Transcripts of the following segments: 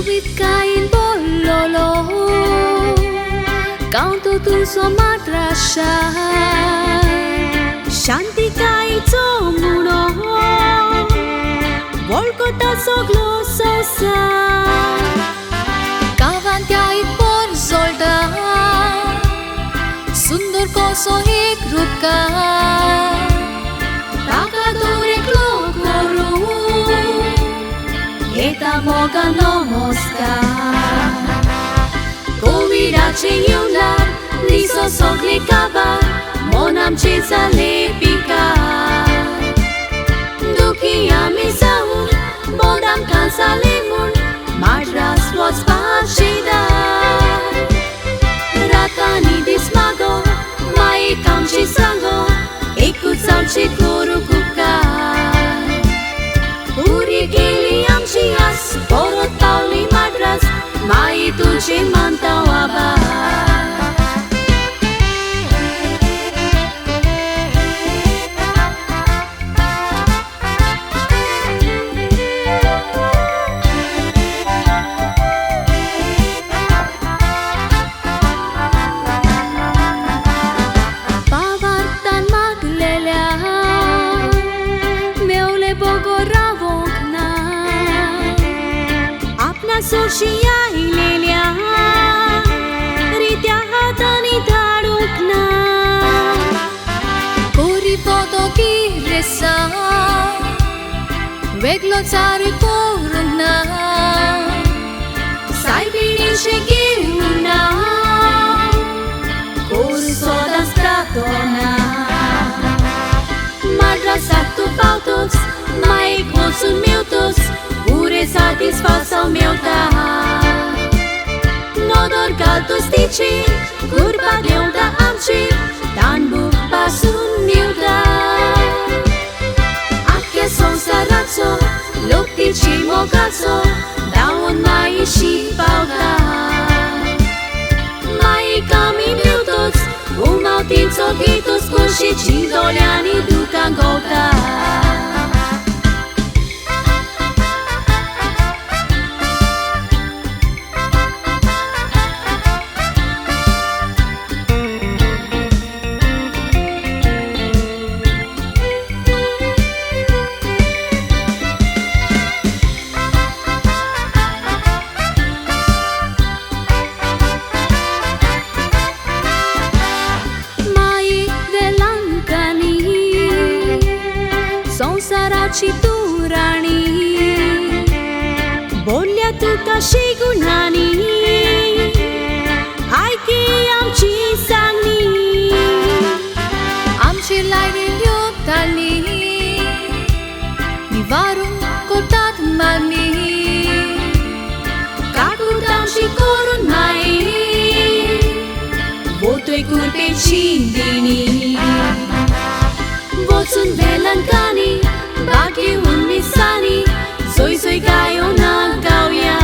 Suit kain bololo Kau tutun somadrasha Shanti kai tomuno Volkota soglo sosa Kavantia ik por zolda Sundor koso ik ruka Takadore klokoru Eta moga nomoska Kovirace iuna Liso sogli kaba Monam cinza lepika Duki ami saun Bodam kansa lemur Madras was pachida Ratani dismago Mai kamchi sango Ikut samchi kuru kuka Uri geli amchi as Porot pauli madras Mai tuci mantau aba Soshia ilelia Ritia hatani tarukna Kuri foto ki resa Veglo tsari poruna Saibini shekiruna Kuri soda stratona Madrasatu pautos Mai consul miutos Ure satisfação meu da Nodor caldo stici Curva deu da amci Dan bupa suniu da Ache son sarazzo Luptici mogazo Da un mai și pauda Mai cami miutoți Umau tințo ghitos Curși cindoliani duca gota Saraci tu rani Bolia tu kashi gunani Hai ki amci sangni Amci laini lioptani Nivarun kotat magni Kakutam și corun mai Votoi curpe cindini Votsun velancani Bagi un misani Zoi gaio na gauia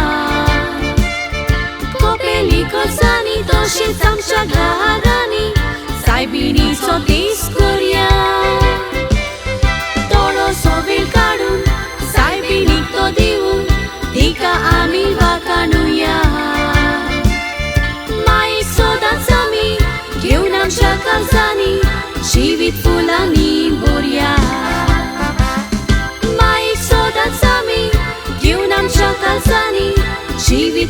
Copeli cosani Doshi samsha garani Saibini so discuria Toro so vilcarun Saibini to diun Dika ami vakanuia Mai so dansami Giunam shakalzani Shivit fulani buria Shakalzani, Shivit